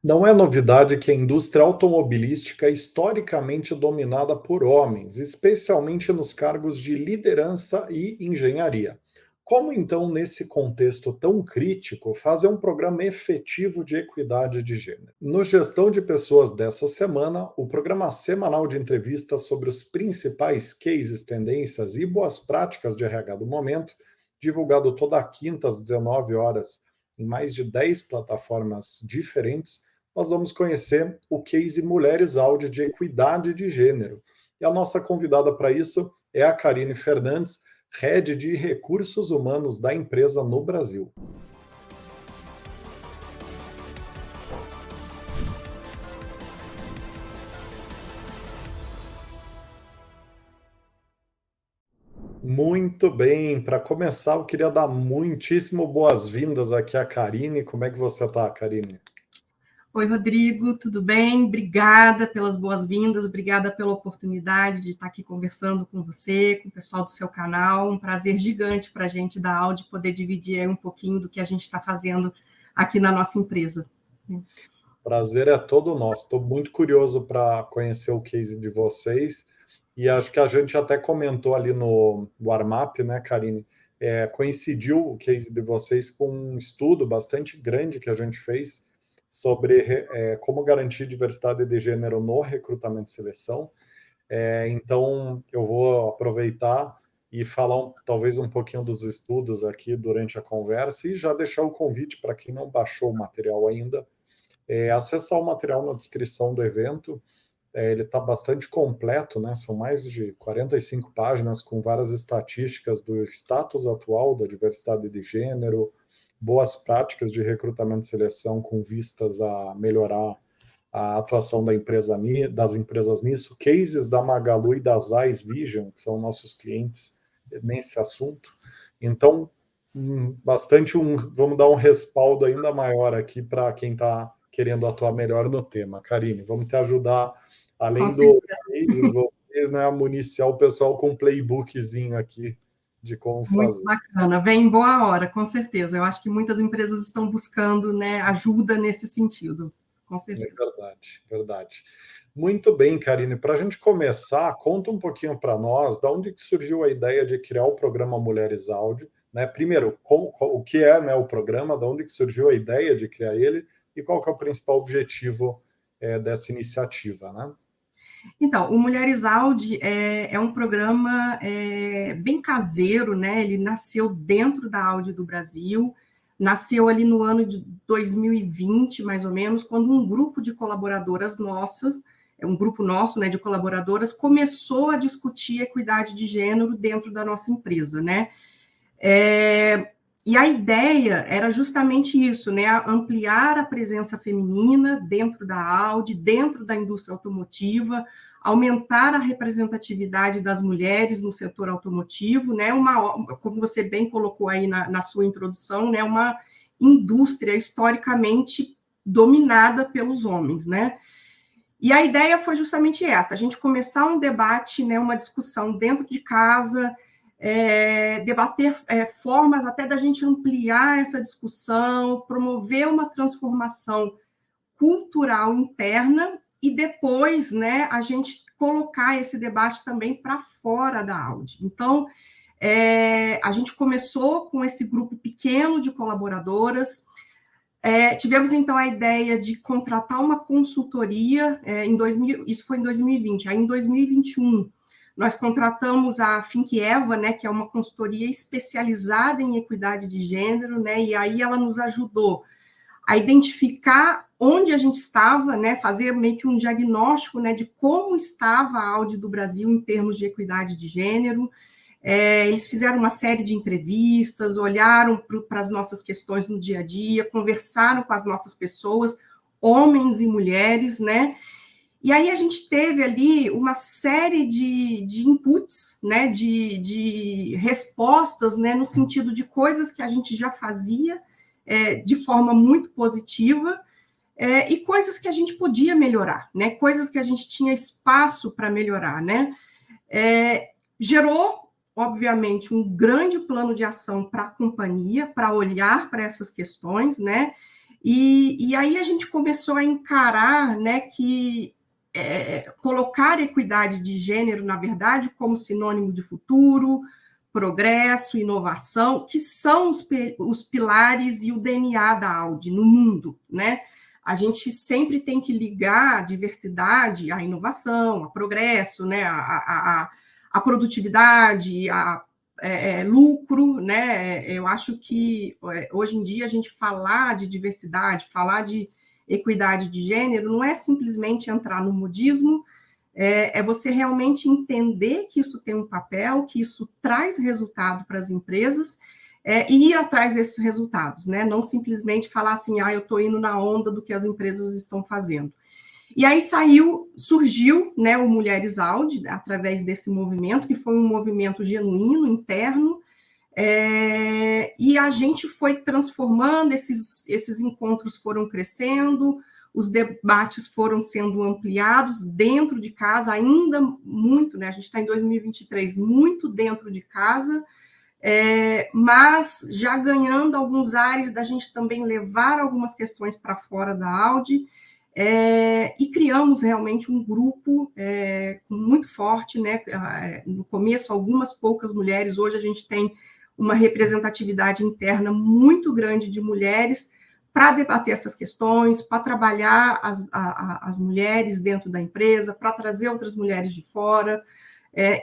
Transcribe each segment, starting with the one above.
Não é novidade que a indústria automobilística é historicamente dominada por homens, especialmente nos cargos de liderança e engenharia. Como então, nesse contexto tão crítico, fazer um programa efetivo de equidade de gênero? No Gestão de Pessoas dessa semana, o programa semanal de entrevistas sobre os principais cases, tendências e boas práticas de RH do momento, divulgado toda quinta às 19 horas em mais de 10 plataformas diferentes, nós vamos conhecer o case Mulheres Áudio de Equidade de Gênero. E a nossa convidada para isso é a Karine Fernandes, Head de Recursos Humanos da empresa no Brasil. Muito bem, para começar, eu queria dar muitíssimo boas-vindas aqui à Karine. Como é que você está, Karine? Oi, Rodrigo, tudo bem? Obrigada pelas boas-vindas, obrigada pela oportunidade de estar aqui conversando com você, com o pessoal do seu canal. Um prazer gigante para a gente da Audi poder dividir aí um pouquinho do que a gente está fazendo aqui na nossa empresa. Prazer é todo nosso. Estou muito curioso para conhecer o case de vocês e acho que a gente até comentou ali no warm-up, né, Karine? Coincidiu o case de vocês com um estudo bastante grande que a gente fez sobre como garantir diversidade de gênero no recrutamento e seleção. Então, eu vou aproveitar e falar talvez um pouquinho dos estudos aqui durante a conversa e já deixar o convite para quem não baixou o material ainda, acessar o material na descrição do evento. Ele está bastante completo, né? São mais de 45 páginas com várias estatísticas do status atual da diversidade de gênero, boas práticas de recrutamento e seleção com vistas a melhorar a atuação das empresas nisso, cases da Magalu e da Zeiss Vision, que são nossos clientes nesse assunto. Então, vamos dar um respaldo ainda maior aqui para quem está querendo atuar melhor no tema. Karine, vamos te ajudar, além do case, vocês, né, a municiar o pessoal com um playbookzinho aqui de como Muito fazer. bacana, vem em boa hora, com certeza. Eu acho que muitas empresas estão buscando, né, ajuda nesse sentido, com É certeza. verdade, verdade. Muito bem, Karine. Para a gente começar, conta um pouquinho para nós de onde que surgiu a ideia de criar o programa Mulheres Áudio, né? Primeiro, o que é, né, o programa, de onde que surgiu a ideia de criar ele e qual que é o principal objetivo dessa iniciativa, né? Então, o Mulheres Audi é um programa bem caseiro, né? Ele nasceu dentro da Audi do Brasil, nasceu ali no ano de 2020, mais ou menos, quando um grupo de colaboradoras nossa, um grupo nosso, né, de colaboradoras, começou a discutir equidade de gênero dentro da nossa empresa, né? E a ideia era justamente isso, né? Ampliar a presença feminina dentro da Audi, dentro da indústria automotiva, aumentar a representatividade das mulheres no setor automotivo, né? Como você bem colocou aí na sua introdução, né? Uma indústria historicamente dominada pelos homens, né? E a ideia foi justamente essa: a gente começar um debate, né? Uma discussão dentro de casa, debater formas até da gente ampliar essa discussão, promover uma transformação cultural interna e depois, né, a gente colocar esse debate também para fora da Audi. Então, a gente começou com esse grupo pequeno de colaboradoras. Tivemos, então, a ideia de contratar uma consultoria, isso foi em 2020. Aí, em 2021, nós contratamos a Finkeva, né, que é uma consultoria especializada em equidade de gênero, né, e aí ela nos ajudou a identificar onde a gente estava, né, fazer meio que um diagnóstico, né, de como estava a Audi do Brasil em termos de equidade de gênero. Eles fizeram uma série de entrevistas, olharam para as nossas questões no dia a dia, conversaram com as nossas pessoas, homens e mulheres, né? E aí a gente teve ali uma série de inputs, né, de respostas, né, no sentido de coisas que a gente já fazia de forma muito positiva, e coisas que a gente podia melhorar, né, coisas que a gente tinha espaço para melhorar, né. Gerou, obviamente, um grande plano de ação para a companhia, para olhar para essas questões, né? E aí a gente começou a encarar, né, que colocar equidade de gênero, na verdade, como sinônimo de futuro, progresso, inovação, que são os pilares e o DNA da Audi no mundo, né? A gente sempre tem que ligar a diversidade à inovação, a progresso, né? A produtividade, lucro, né? Eu acho que hoje em dia a gente falar de diversidade, falar de equidade de gênero, não é simplesmente entrar no modismo, é você realmente entender que isso tem um papel, que isso traz resultado para as empresas, e ir atrás desses resultados, né? Não simplesmente falar assim, eu estou indo na onda do que as empresas estão fazendo. E aí surgiu, né, o Mulheres Audi, através desse movimento, que foi um movimento genuíno, interno, e a gente foi transformando, esses encontros foram crescendo, os debates foram sendo ampliados dentro de casa, ainda muito, né? A gente está em 2023, muito dentro de casa, mas já ganhando alguns ares da gente também levar algumas questões para fora da Audi, e criamos realmente um grupo muito forte, né? No começo, algumas poucas mulheres, hoje a gente tem uma representatividade interna muito grande de mulheres para debater essas questões, para trabalhar as mulheres dentro da empresa, para trazer outras mulheres de fora,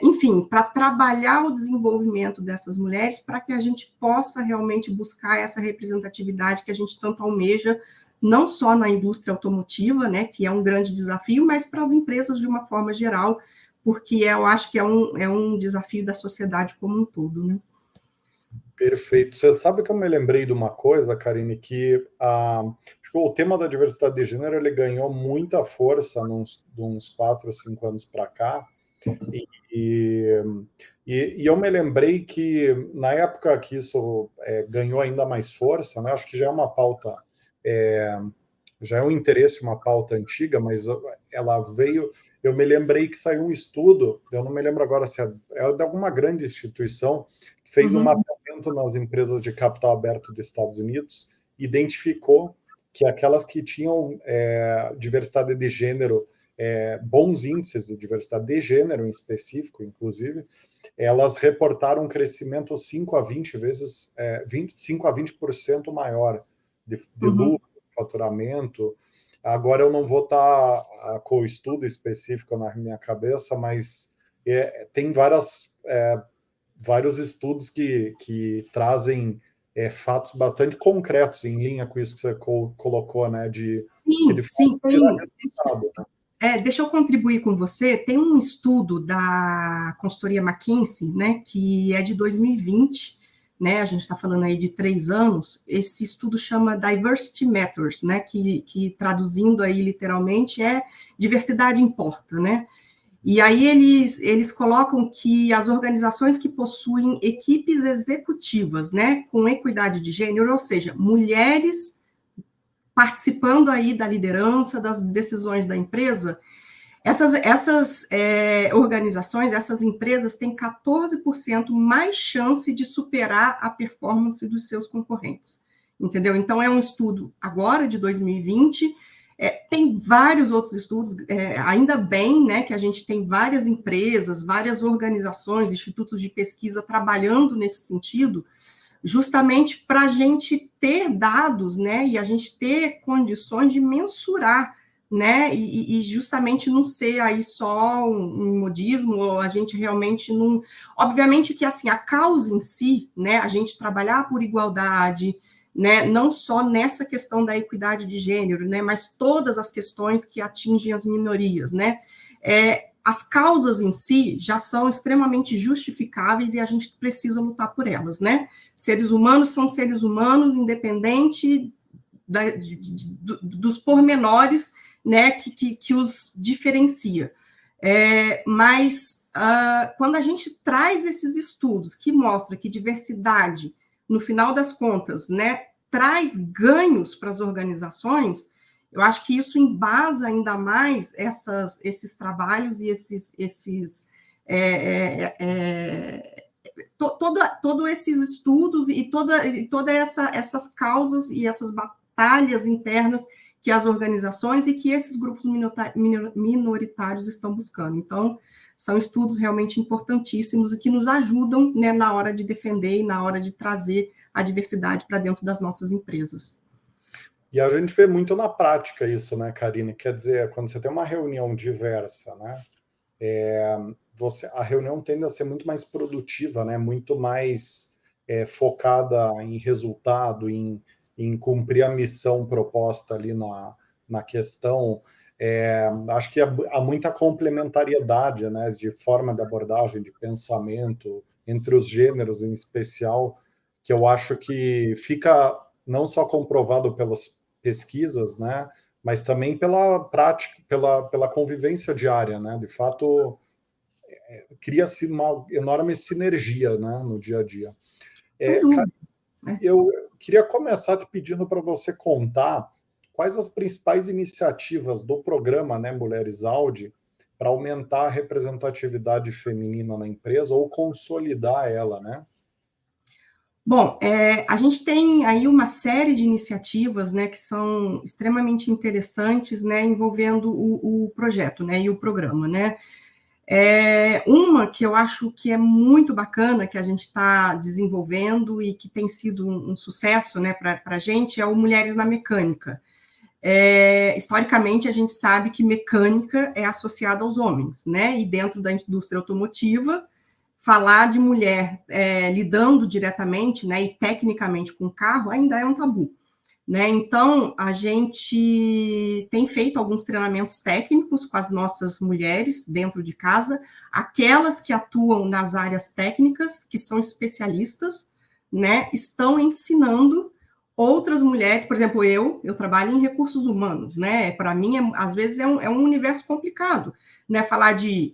enfim, para trabalhar o desenvolvimento dessas mulheres, para que a gente possa realmente buscar essa representatividade que a gente tanto almeja, não só na indústria automotiva, né, que é um grande desafio, mas para as empresas de uma forma geral, porque eu acho que é um desafio da sociedade como um todo, né? Perfeito. Você sabe que eu me lembrei de uma coisa, Karine, que o tema da diversidade de gênero ele ganhou muita força de uns 4 ou 5 anos para cá, e eu me lembrei que na época que isso ganhou ainda mais força, né, acho que já é uma pauta, já é um interesse, uma pauta antiga, mas ela veio. Eu me lembrei que saiu um estudo, eu não me lembro agora se é de alguma grande instituição, que fez um mapeamento nas empresas de capital aberto dos Estados Unidos, identificou que aquelas que tinham diversidade de gênero, bons índices de diversidade de gênero em específico, inclusive, elas reportaram um crescimento 5 a 20 vezes, 5 a 20% maior de lucro, faturamento. Agora eu não vou estar com o estudo específico na minha cabeça, mas tem vários estudos que trazem fatos bastante concretos em linha com isso que você colocou, né? Sim, tem. Né? Deixa eu contribuir com você. Tem um estudo da consultoria McKinsey, né, que é de 2020, né? A gente está falando aí de 3 anos. Esse estudo chama Diversity Matters, né? Que traduzindo aí literalmente é diversidade importa, né? E aí eles colocam que as organizações que possuem equipes executivas, né, com equidade de gênero, ou seja, mulheres participando aí da liderança, das decisões da empresa, essas organizações, essas empresas têm 14% mais chance de superar a performance dos seus concorrentes, entendeu? Então, é um estudo agora de 2020, tem vários outros estudos, ainda bem, né, que a gente tem várias empresas, várias organizações, institutos de pesquisa trabalhando nesse sentido, justamente para a gente ter dados, né, e a gente ter condições de mensurar, né, e justamente não ser aí só um modismo, ou a gente realmente não... Obviamente que, assim, a causa em si, né, a gente trabalhar por igualdade, né, não só nessa questão da equidade de gênero, né, mas todas as questões que atingem as minorias, né, as causas em si já são extremamente justificáveis e a gente precisa lutar por elas, né? Seres humanos são seres humanos, independente dos pormenores, né, que os diferencia. Mas quando a gente traz esses estudos que mostram que diversidade, no final das contas, né, traz ganhos para as organizações, eu acho que isso embasa ainda mais esses trabalhos e todos esses estudos e toda essas causas e essas batalhas internas que as organizações e que esses grupos minoritários estão buscando. Então, são estudos realmente importantíssimos e que nos ajudam, né, na hora de defender e na hora de trazer a diversidade para dentro das nossas empresas. E a gente vê muito na prática isso, né, Karine? Quer dizer, quando você tem uma reunião diversa, né, a reunião tende a ser muito mais produtiva, né, muito mais focada em resultado, em cumprir a missão proposta ali na questão. Acho que há muita complementariedade, né, de forma de abordagem, de pensamento, entre os gêneros em especial, que eu acho que fica não só comprovado pelas pesquisas, né, mas também pela prática, pela convivência diária, né? De fato, cria-se uma enorme sinergia, né, no dia a dia. Eu queria começar te pedindo para você contar quais as principais iniciativas do programa, né, Mulheres Audi, para aumentar a representatividade feminina na empresa ou consolidar ela, né? Bom, a gente tem aí uma série de iniciativas, né, que são extremamente interessantes, né, envolvendo o projeto, né, e o programa, né. Uma que eu acho que é muito bacana, que a gente está desenvolvendo e que tem sido um sucesso, né, para a gente, é o Mulheres na Mecânica. Historicamente, a gente sabe que mecânica é associada aos homens, né, e dentro da indústria automotiva, falar de mulher lidando diretamente, né, e tecnicamente com o carro ainda é um tabu, né? Então, a gente tem feito alguns treinamentos técnicos com as nossas mulheres dentro de casa, aquelas que atuam nas áreas técnicas, que são especialistas, né, estão ensinando outras mulheres, por exemplo, eu trabalho em recursos humanos, né? Para mim, às vezes, é um universo complicado, né? Falar de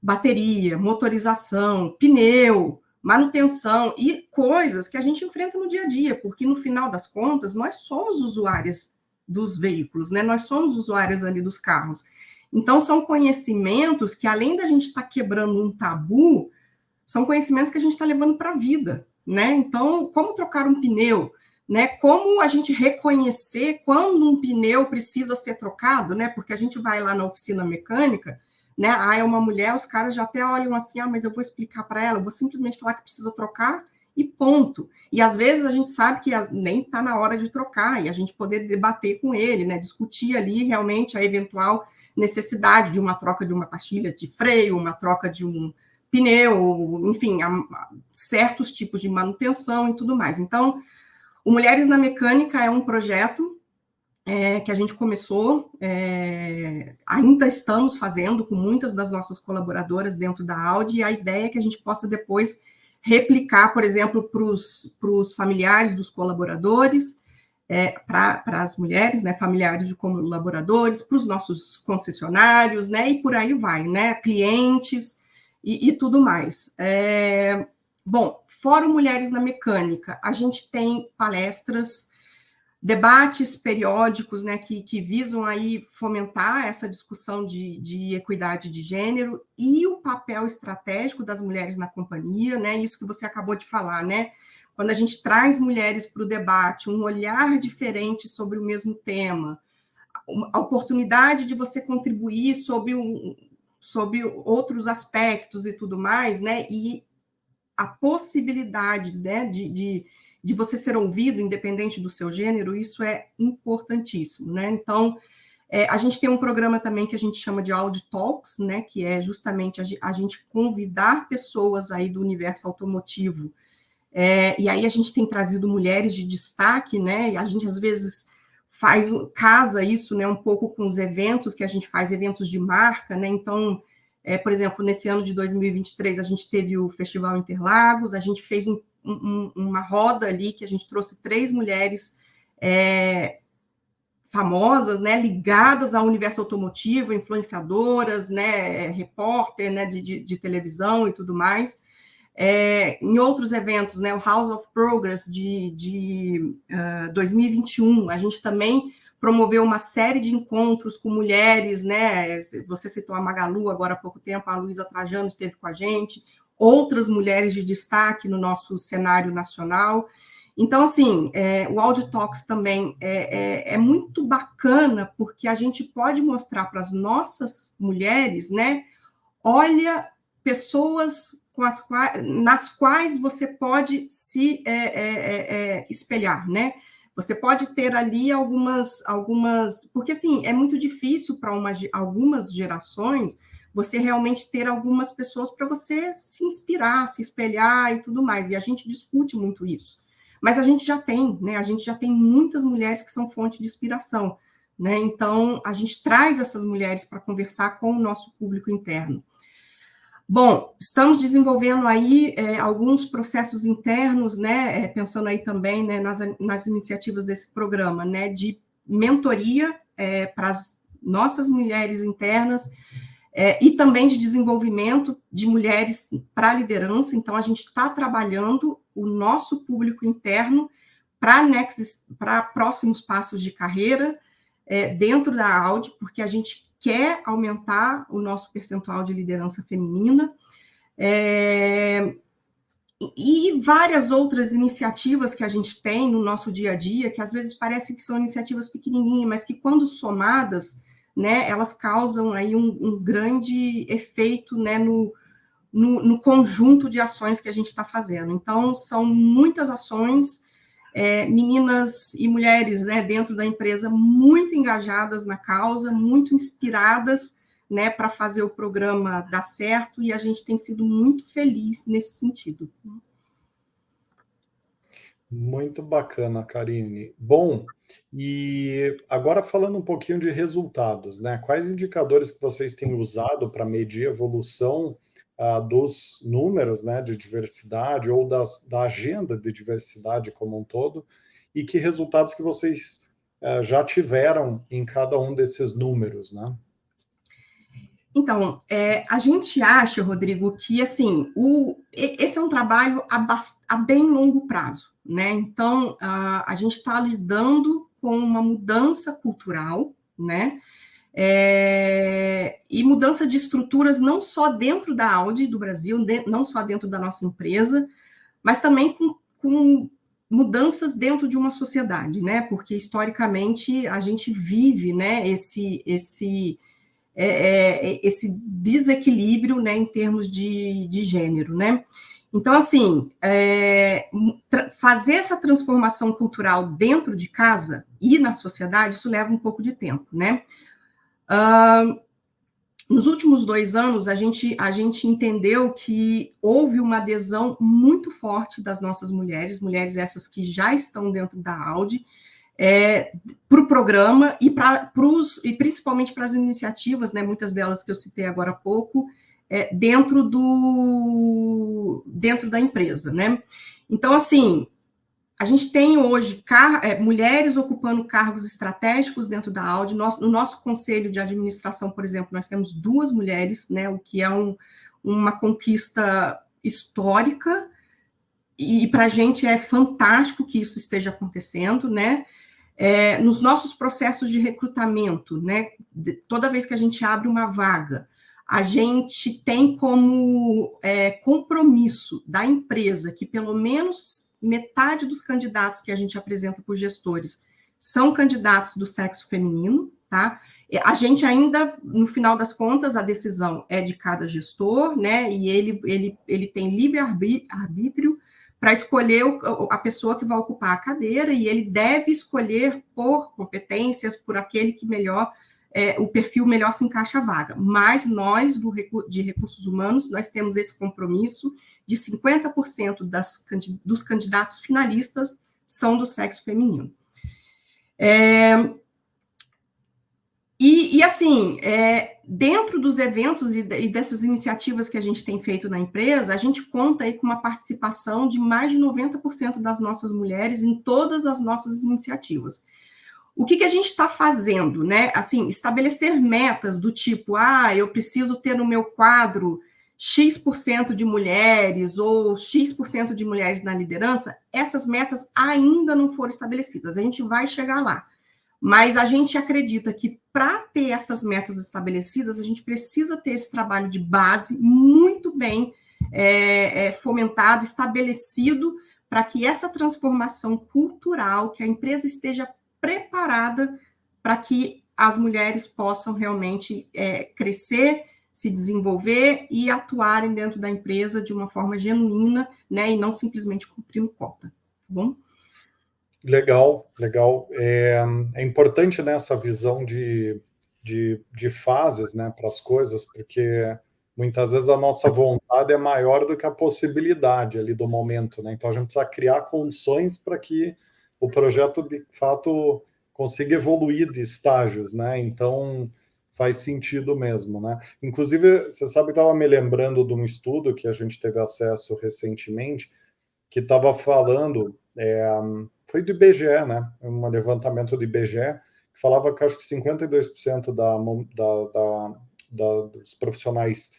bateria, motorização, pneu, manutenção e coisas que a gente enfrenta no dia a dia, porque no final das contas nós somos usuários dos veículos, né? Nós somos usuários ali dos carros. Então são conhecimentos que, além da gente estar quebrando um tabu, são conhecimentos que a gente está levando para a vida, né? Então, como trocar um pneu, né? Como a gente reconhecer quando um pneu precisa ser trocado, né? Porque a gente vai lá na oficina mecânica, né? É uma mulher, os caras já até olham assim, mas eu vou explicar para ela, eu vou simplesmente falar que precisa trocar e ponto. E às vezes a gente sabe que nem está na hora de trocar e a gente poder debater com ele, né? Discutir ali realmente a eventual necessidade de uma troca de uma pastilha de freio, uma troca de um pneu, enfim, certos tipos de manutenção e tudo mais. Então, o Mulheres na Mecânica é um projeto que a gente começou, ainda estamos fazendo com muitas das nossas colaboradoras dentro da Audi, e a ideia é que a gente possa depois replicar, por exemplo, para os familiares dos colaboradores, para as mulheres, né, familiares de colaboradores, para os nossos concessionários, né, e por aí vai, né, clientes e tudo mais. Bom, fora Mulheres na Mecânica, a gente tem palestras, debates periódicos, né, que visam aí fomentar essa discussão de equidade de gênero e o papel estratégico das mulheres na companhia, né, isso que você acabou de falar, né, quando a gente traz mulheres para o debate, um olhar diferente sobre o mesmo tema, a oportunidade de você contribuir sobre outros aspectos e tudo mais, né, e a possibilidade, né, de você ser ouvido, independente do seu gênero, isso é importantíssimo, né? Então, a gente tem um programa também que a gente chama de Audi Talks, né, que é justamente a gente convidar pessoas aí do universo automotivo, e aí a gente tem trazido mulheres de destaque, né, e a gente às vezes casa isso, né, um pouco com os eventos que a gente faz, eventos de marca, né, então, por exemplo, nesse ano de 2023, a gente teve o Festival Interlagos, a gente fez uma roda ali que a gente trouxe 3 mulheres famosas, né, ligadas ao universo automotivo, influenciadoras, né, repórter, né, de televisão e tudo mais. Em outros eventos, né, o House of Progress de 2021, a gente também promoveu uma série de encontros com mulheres, né? Você citou a Magalu agora há pouco tempo, a Luísa Trajano esteve com a gente, outras mulheres de destaque no nosso cenário nacional. Então, assim, o Audio Talks também é muito bacana, porque a gente pode mostrar para as nossas mulheres, né? Olha, pessoas nas quais você pode se espelhar, né? Você pode ter ali algumas, porque assim, é muito difícil para algumas gerações você realmente ter algumas pessoas para você se inspirar, se espelhar e tudo mais. E a gente discute muito isso. Mas a gente já tem, né? A gente já tem muitas mulheres que são fonte de inspiração, né? Então, a gente traz essas mulheres para conversar com o nosso público interno. Bom, estamos desenvolvendo aí alguns processos internos, né, pensando aí também, né, nas iniciativas desse programa, né, de mentoria para as nossas mulheres internas e também de desenvolvimento de mulheres para a liderança. Então, a gente está trabalhando o nosso público interno para próximos passos de carreira dentro da Audi, porque a gente quer aumentar o nosso percentual de liderança feminina, e várias outras iniciativas que a gente tem no nosso dia a dia, que às vezes parecem que são iniciativas pequenininhas, mas que quando somadas, né, elas causam aí um grande efeito, né, no conjunto de ações que a gente está fazendo. Então, são muitas ações, meninas e mulheres, né, dentro da empresa muito engajadas na causa, muito inspiradas, né, para fazer o programa dar certo, e a gente tem sido muito feliz nesse sentido. Muito bacana, Karine. Bom, e agora falando um pouquinho de resultados, né? Quais indicadores que vocês têm usado para medir a evolução dos números, né, de diversidade ou da agenda de diversidade como um todo, e que resultados que vocês já tiveram em cada um desses números, né? Então, a gente acha, Rodrigo, que assim, esse é um trabalho a bem longo prazo, né? Então, a gente está lidando com uma mudança cultural, né? E mudança de estruturas não só dentro da Audi do Brasil, não só dentro da nossa empresa, mas também com mudanças dentro de uma sociedade, né? Porque historicamente a gente vive, né, esse desequilíbrio, né, em termos de gênero, né? Então, assim, fazer essa transformação cultural dentro de casa e na sociedade, isso leva um pouco de tempo, né? Nos últimos 2 anos, a gente entendeu que houve uma adesão muito forte das nossas mulheres essas que já estão dentro da Audi, para o programa e principalmente para as iniciativas, né, muitas delas que eu citei agora há pouco, dentro da empresa, né? Então, assim, a gente tem hoje mulheres ocupando cargos estratégicos dentro da Audi. No nosso conselho de administração, por exemplo, nós temos 2 mulheres, né, o que é uma conquista histórica, e para a gente é fantástico que isso esteja acontecendo, né? Nos nossos processos de recrutamento, né, toda vez que a gente abre uma vaga, a gente tem como compromisso da empresa que pelo menos metade dos candidatos que a gente apresenta por gestores são candidatos do sexo feminino, tá? A gente ainda, no final das contas, a decisão é de cada gestor, né, e ele tem livre arbítrio para escolher a pessoa que vai ocupar a cadeira, e ele deve escolher por competências, por aquele que melhor, o perfil melhor se encaixa à vaga. Mas nós, de recursos humanos, nós temos esse compromisso de 50% dos candidatos finalistas são do sexo feminino. E assim, dentro dos eventos e dessas iniciativas que a gente tem feito na empresa, a gente conta aí com uma participação de mais de 90% das nossas mulheres em todas as nossas iniciativas. O que a gente está fazendo, né? Assim, estabelecer metas do tipo, eu preciso ter no meu quadro X% de mulheres ou X% de mulheres na liderança, essas metas ainda não foram estabelecidas, a gente vai chegar lá. Mas a gente acredita que para ter essas metas estabelecidas, a gente precisa ter esse trabalho de base muito bem fomentado, estabelecido, para que essa transformação cultural, que a empresa esteja preparada para que as mulheres possam realmente crescer, se desenvolver e atuarem dentro da empresa de uma forma genuína, né, e não simplesmente cumprindo cota, tá bom? Legal, legal. É importante nessa visão de fases, né, para as coisas, porque muitas vezes a nossa vontade é maior do que a possibilidade ali do momento, né? Então a gente precisa criar condições para que o projeto de fato consiga evoluir de estágios, né? Então faz sentido mesmo, né? Inclusive, você sabe que eu estava me lembrando de um estudo que a gente teve acesso recentemente, que estava falando, foi do IBGE, né? Um levantamento do IBGE, que falava que acho que 52% dos profissionais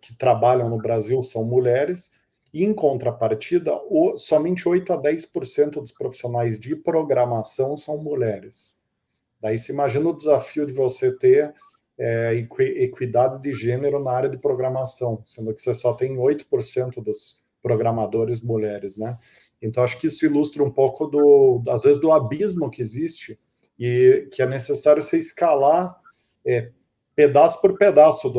que trabalham no Brasil são mulheres, e em contrapartida, somente 8 a 10% dos profissionais de programação são mulheres. Daí se imagina o desafio de você ter equidade de gênero na área de programação, sendo que você só tem 8% dos programadores mulheres, né? Então, acho que isso ilustra um pouco, às vezes, do abismo que existe e que é necessário você escalar pedaço por pedaço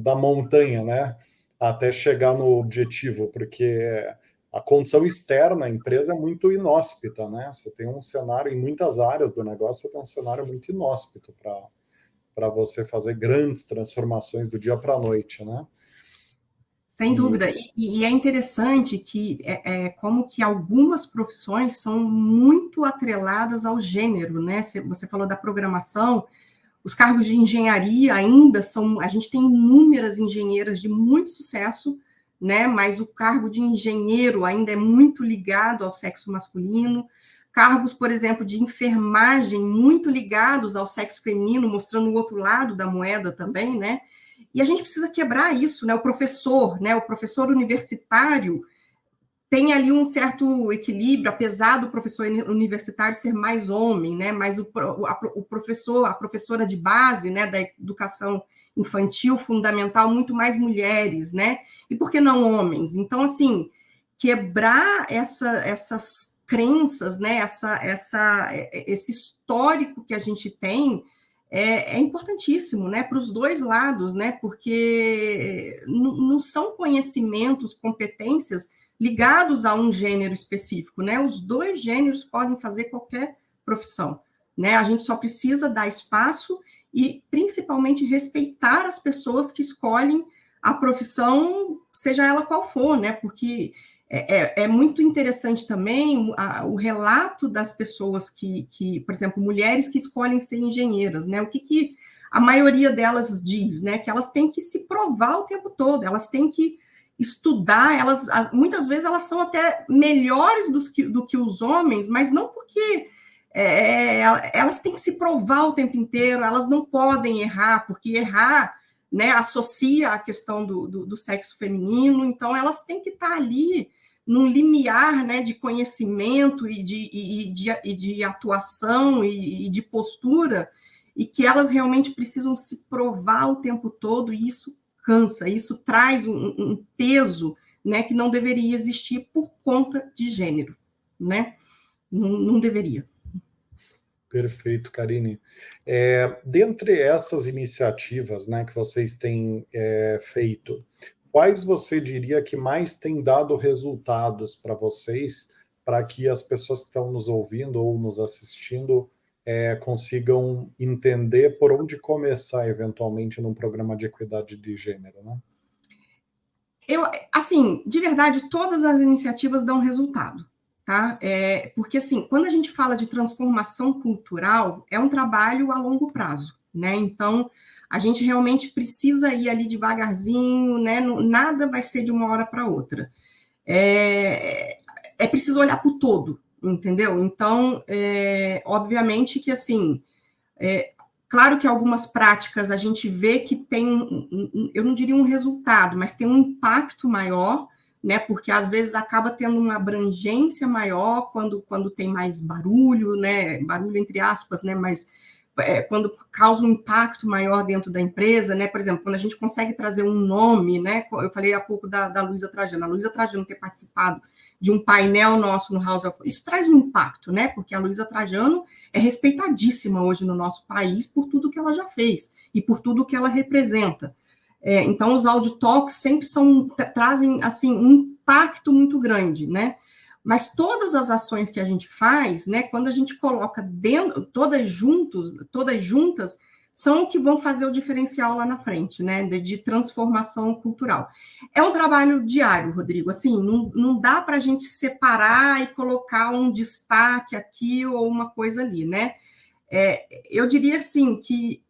da montanha, né? Até chegar no objetivo, porque a condição externa, a empresa é muito inóspita, né? Você tem um cenário, em muitas áreas do negócio, você tem um cenário muito inóspito para você fazer grandes transformações do dia para a noite, né? Sem dúvida. E é interessante que como que algumas profissões são muito atreladas ao gênero, né? Você falou da programação, os cargos de engenharia ainda são... A gente tem inúmeras engenheiras de muito sucesso, né? Mas o cargo de engenheiro ainda é muito ligado ao sexo masculino. Cargos, por exemplo, de enfermagem muito ligados ao sexo feminino, mostrando o outro lado da moeda também, né? E a gente precisa quebrar isso, né? O professor universitário tem ali um certo equilíbrio, apesar do professor universitário ser mais homem, né? Mas o professor, a professora de base, né, da educação infantil, fundamental, muito mais mulheres, né? E por que não homens? Então, assim, quebrar essas crenças, né? Esse histórico que a gente tem é importantíssimo, né, para os dois lados, né, porque não são conhecimentos, competências ligados a um gênero específico, né, os dois gêneros podem fazer qualquer profissão, né, a gente só precisa dar espaço e, principalmente, respeitar as pessoas que escolhem a profissão, seja ela qual for, né, porque é muito interessante também o relato das pessoas que, por exemplo, mulheres que escolhem ser engenheiras, né? O que a maioria delas diz, né? Que elas têm que se provar o tempo todo, elas têm que estudar, muitas vezes elas são até melhores do que os homens, mas não porque elas têm que se provar o tempo inteiro, elas não podem errar, porque errar, né, associa a questão do sexo feminino, então elas têm que estar ali num limiar, né, de conhecimento e de atuação e de postura, e que elas realmente precisam se provar o tempo todo, e isso cansa, isso traz um peso, né, que não deveria existir por conta de gênero, né? Não deveria. Perfeito, Karine. Dentre essas iniciativas, né, que vocês têm feito, quais você diria que mais tem dado resultados para vocês, para que as pessoas que estão nos ouvindo ou nos assistindo consigam entender por onde começar, eventualmente, num programa de equidade de gênero, né? Assim, de verdade, todas as iniciativas dão resultado, tá? Porque, assim, quando a gente fala de transformação cultural, é um trabalho a longo prazo, né? Então, a gente realmente precisa ir ali devagarzinho, né? Nada vai ser de uma hora para outra. É preciso olhar para o todo, entendeu? Então, obviamente que, assim, claro que algumas práticas a gente vê que tem, eu não diria um resultado, mas tem um impacto maior, né? Porque às vezes acaba tendo uma abrangência maior quando tem mais barulho, né? Barulho entre aspas, né? Mas quando causa um impacto maior dentro da empresa, né? Por exemplo, quando a gente consegue trazer um nome, né? Eu falei há pouco da Luísa Trajano. A Luísa Trajano ter participado de um painel nosso no House of... Isso traz um impacto, né? Porque a Luísa Trajano é respeitadíssima hoje no nosso país por tudo que ela já fez e por tudo que ela representa. Então, os Audi Talks sempre trazem, assim, um impacto muito grande, né? Mas todas as ações que a gente faz, né, quando a gente coloca dentro, todas juntas, são o que vão fazer o diferencial lá na frente, né, de transformação cultural. É um trabalho diário, Rodrigo, assim, não dá para a gente separar e colocar um destaque aqui ou uma coisa ali, né? Eu diria, assim, que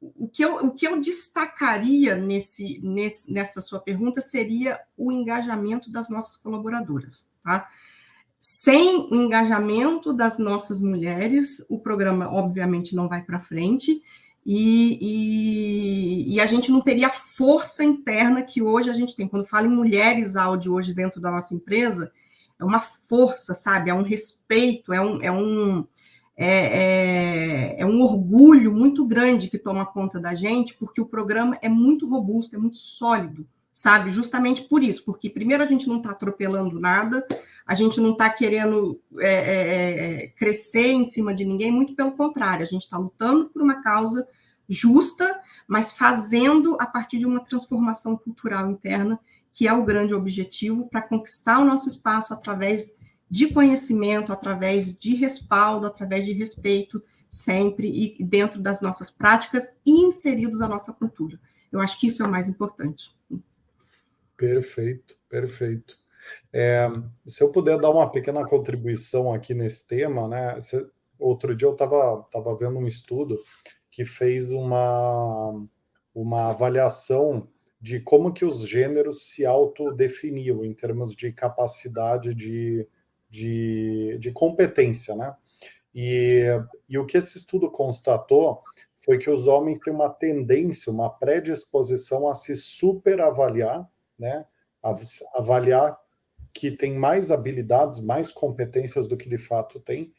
o que eu destacaria nessa sua pergunta seria o engajamento das nossas colaboradoras, tá? Sem o engajamento das nossas mulheres, o programa, obviamente, não vai para frente, e a gente não teria a força interna que hoje a gente tem. Quando falo em mulheres áudio hoje dentro da nossa empresa, é uma força, sabe? É um respeito, é um orgulho muito grande que toma conta da gente, porque o programa é muito robusto, é muito sólido, sabe? Justamente por isso, porque primeiro a gente não está atropelando nada, a gente não está querendo crescer em cima de ninguém, muito pelo contrário, a gente está lutando por uma causa justa, mas fazendo a partir de uma transformação cultural interna, que é o grande objetivo para conquistar o nosso espaço através de conhecimento, através de respaldo, através de respeito, sempre, e dentro das nossas práticas e inseridos na nossa cultura. Eu acho que isso é o mais importante. Perfeito, perfeito. Se eu puder dar uma pequena contribuição aqui nesse tema, né? Outro dia eu estava vendo um estudo que fez uma avaliação de como que os gêneros se autodefiniam em termos de capacidade de competência, né? E o que esse estudo constatou foi que os homens têm uma tendência, uma predisposição a se superavaliar, né? Avaliar que tem mais habilidades, mais competências do que de fato tem,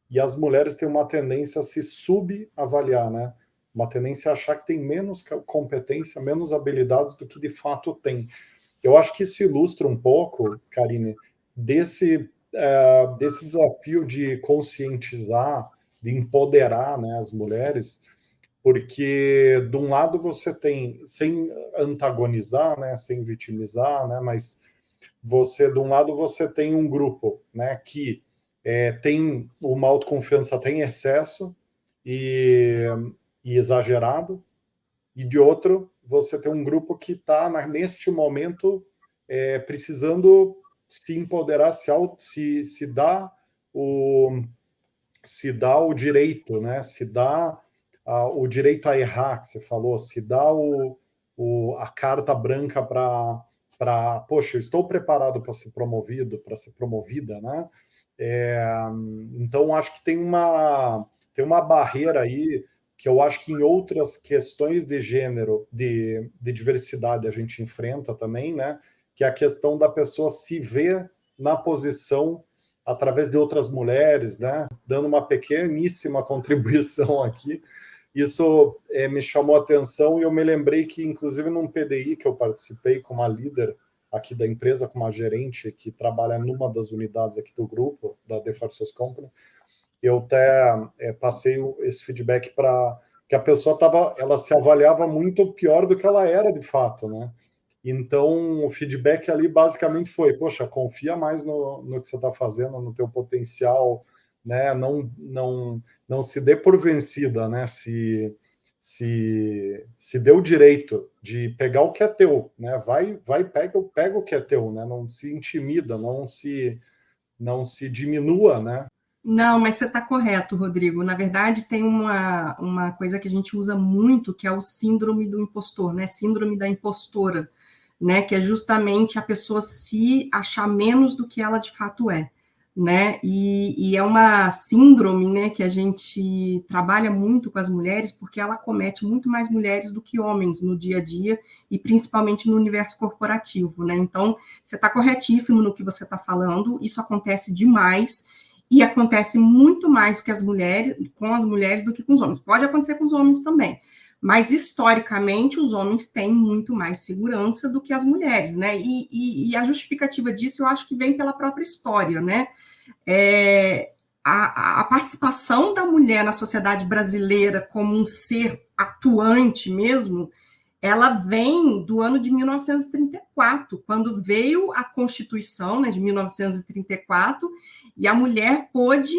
e as mulheres têm uma tendência a se subavaliar, né? Uma tendência a achar que tem menos competência, menos habilidades do que de fato tem. Eu acho que isso ilustra um pouco, Karine, desse desafio de conscientizar, de empoderar, né, as mulheres, porque de um lado você tem, sem antagonizar, né, sem vitimizar, né, mas de um lado você tem um grupo, né, que tem uma autoconfiança até em excesso e exagerado, e de outro você tem um grupo que está neste momento precisando se empoderar, se dá o direito, né? Se dá o direito a errar, que você falou, se dá a carta branca para, poxa, eu estou preparado para ser promovido, para ser promovida, né? Então, acho que tem uma barreira aí que eu acho que em outras questões de gênero, de diversidade, a gente enfrenta também, né? Que é a questão da pessoa se ver na posição através de outras mulheres, né? Dando uma pequeníssima contribuição aqui. Isso me chamou a atenção e eu me lembrei que, inclusive, num PDI que eu participei com uma líder aqui da empresa, com uma gerente que trabalha numa das unidades aqui do grupo, da The Farsos Company, eu até passei esse feedback para que a pessoa ela se avaliava muito pior do que ela era de fato, né? Então, o feedback ali basicamente foi, poxa, confia mais no que você está fazendo, no teu potencial, né? Não se dê por vencida, né? Se dê o direito de pegar o que é teu, né? Pega o que é teu, né? Não se intimida, não se diminua, né? Não, mas você está correto, Rodrigo. Na verdade, tem uma coisa que a gente usa muito, que é o síndrome do impostor, né? Síndrome da impostora, né? Que é justamente a pessoa se achar menos do que ela de fato é, né? E é uma síndrome, né, que a gente trabalha muito com as mulheres, porque ela acomete muito mais mulheres do que homens no dia a dia, e principalmente no universo corporativo, né? Então, você está corretíssimo no que você está falando, isso acontece demais, e acontece muito mais com as mulheres do que com os homens. Pode acontecer com os homens também, Mas, historicamente, os homens têm muito mais segurança do que as mulheres, né? E a justificativa disso, eu acho que vem pela própria história, né? A participação da mulher na sociedade brasileira como um ser atuante mesmo, ela vem do ano de 1934, quando veio a Constituição, né, de 1934, e a mulher pôde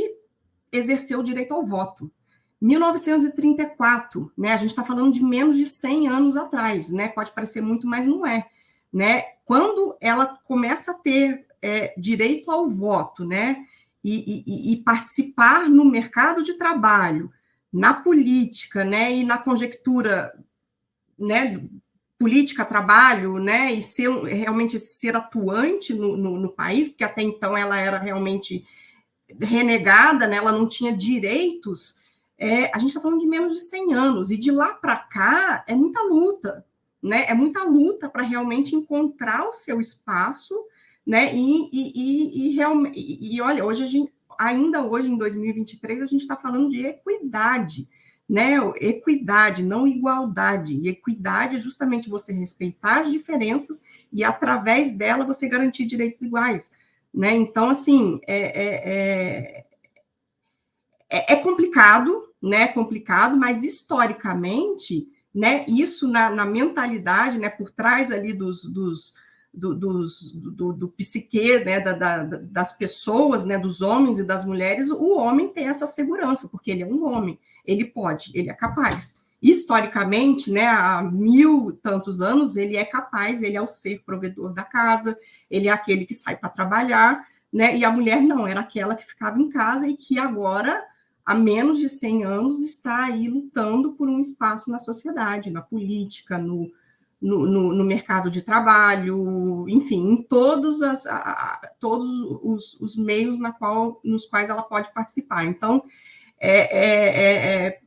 exercer o direito ao voto. 1934, né? A gente está falando de menos de 100 anos atrás, né? Pode parecer muito, mas não é, né? Quando ela começa a ter direito ao voto, né? E participar no mercado de trabalho, na política, né? E na conjectura, né? Política, trabalho, né? E realmente ser atuante no país, porque até então ela era realmente renegada, né? Ela não tinha direitos. A gente está falando de menos de 100 anos, e de lá para cá é muita luta, né? É muita luta para realmente encontrar o seu espaço, né? E olha, hoje ainda hoje, em 2023, a gente está falando de equidade, né? Equidade, não igualdade. E equidade é justamente você respeitar as diferenças e, através dela, você garantir direitos iguais. Né? Então, assim, é complicado, né? Complicado, mas historicamente, né? Isso na mentalidade, né? Por trás ali do psique, né? Das pessoas, né? Dos homens e das mulheres, o homem tem essa segurança, porque ele é um homem, ele pode, ele é capaz. Historicamente, né, há 1000 e tantos anos, ele é capaz, ele é o ser provedor da casa, ele é aquele que sai para trabalhar, né, e a mulher não, era aquela que ficava em casa e que agora, há menos de 100 anos, está aí lutando por um espaço na sociedade, na política, no mercado de trabalho, enfim, em todos os meios nos quais ela pode participar. Então,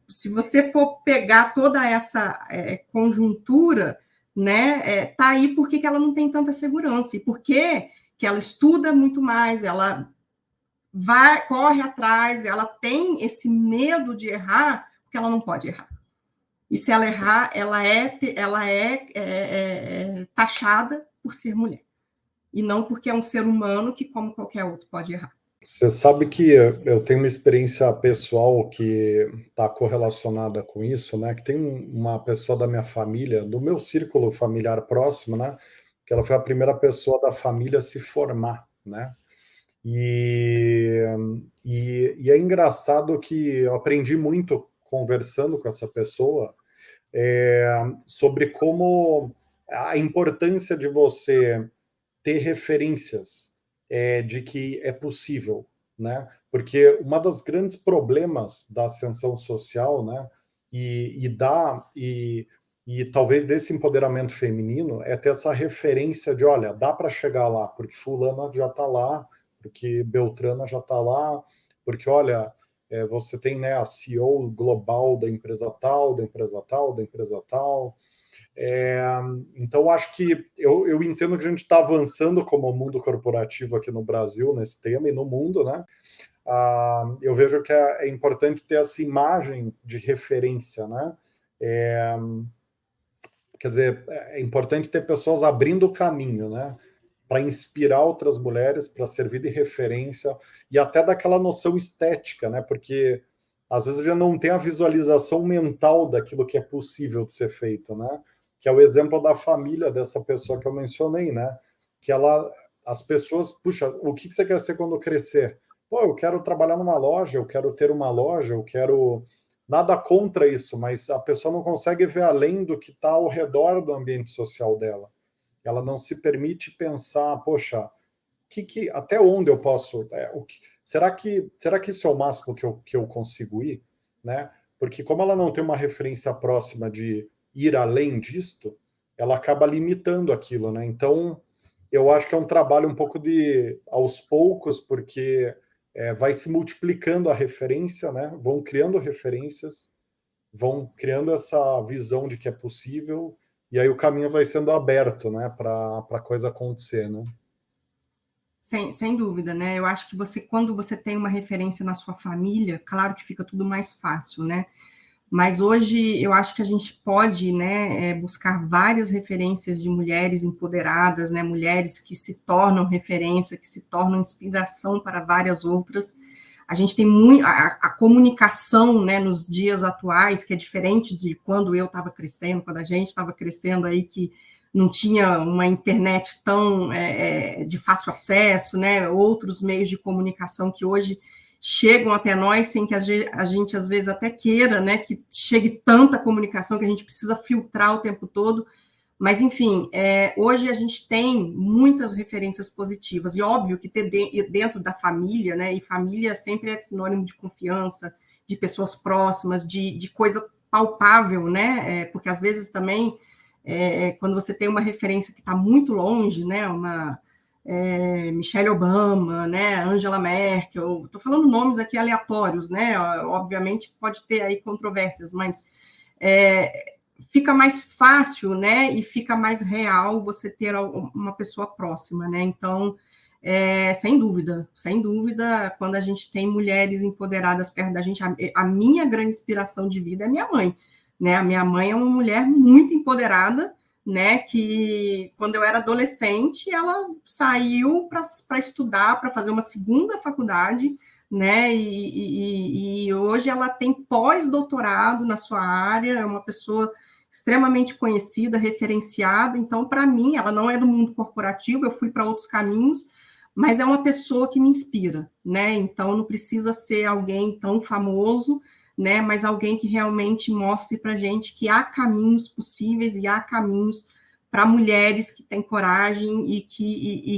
se você for pegar toda essa conjuntura, né, tá aí por que ela não tem tanta segurança, e por que ela estuda muito mais, ela corre atrás, ela tem esse medo de errar, porque ela não pode errar. E se ela errar, ela é taxada por ser mulher, e não porque é um ser humano que, como qualquer outro, pode errar. Você sabe que eu tenho uma experiência pessoal que está correlacionada com isso, né? Que tem uma pessoa da minha família, do meu círculo familiar próximo, né? Que ela foi a primeira pessoa da família a se formar, né? E é engraçado que eu aprendi muito conversando com essa pessoa sobre como a importância de você ter referências de que é possível, né? Porque uma das grandes problemas da ascensão social, né? E talvez desse empoderamento feminino é ter essa referência de, olha, dá para chegar lá, porque fulana já está lá, porque Beltrana já está lá, porque, olha, você tem, né, a CEO global da empresa tal, da empresa tal, da empresa tal. Então, acho que eu entendo que a gente está avançando como mundo corporativo aqui no Brasil nesse tema e no mundo, né? Eu vejo que é importante ter essa imagem de referência, né? Quer dizer, é importante ter pessoas abrindo o caminho, né? Para inspirar outras mulheres, para servir de referência e até daquela noção estética, né? Porque às vezes já não tem a visualização mental daquilo que é possível de ser feito, né? Que é o exemplo da família dessa pessoa que eu mencionei, né? Que as pessoas, puxa, o que você quer ser quando crescer? Pô, eu quero trabalhar numa loja, eu quero ter uma loja, eu quero nada contra isso, mas a pessoa não consegue ver além do que está ao redor do ambiente social dela. Ela não se permite pensar, poxa, até onde eu posso? Será que isso é o máximo que eu consigo ir? Né? Porque como ela não tem uma referência próxima de ir além disto, ela acaba limitando aquilo, né? Então, eu acho que é um trabalho um pouco de aos poucos, porque vai se multiplicando a referência, né? Vão criando referências, vão criando essa visão de que é possível, e aí o caminho vai sendo aberto, né, para a coisa acontecer, né? Sem dúvida, né? Eu acho que quando você tem uma referência na sua família, claro que fica tudo mais fácil, né? mas hoje eu acho que a gente pode, né, buscar várias referências de mulheres empoderadas, né, mulheres que se tornam referência, que se tornam inspiração para várias outras. A gente tem muito a comunicação, né, nos dias atuais, que é diferente de quando eu estava crescendo, quando a gente estava crescendo aí, que não tinha uma internet tão de fácil acesso, né, outros meios de comunicação que hoje chegam até nós sem que a gente às vezes até queira, né, que chegue tanta comunicação que a gente precisa filtrar o tempo todo. Mas, enfim, hoje a gente tem muitas referências positivas, e óbvio que ter dentro da família, né, e família sempre é sinônimo de confiança, de pessoas próximas, de coisa palpável, né, porque às vezes também, quando você tem uma referência que está muito longe, né, uma Michelle Obama, né, Angela Merkel, estou falando nomes aqui aleatórios, né, obviamente pode ter aí controvérsias, mas fica mais fácil, né, e fica mais real você ter uma pessoa próxima, né, então, sem dúvida, quando a gente tem mulheres empoderadas perto da gente, a minha grande inspiração de vida é minha mãe, né, a minha mãe é uma mulher muito empoderada, né, que quando eu era adolescente, ela saiu para estudar, para fazer uma segunda faculdade, né, e hoje ela tem pós-doutorado na sua área, é uma pessoa extremamente conhecida, referenciada, então, para mim, ela não é do mundo corporativo, eu fui para outros caminhos, mas é uma pessoa que me inspira, né, então não precisa ser alguém tão famoso, né, mas alguém que realmente mostre para a gente que há caminhos possíveis e há caminhos para mulheres que têm coragem e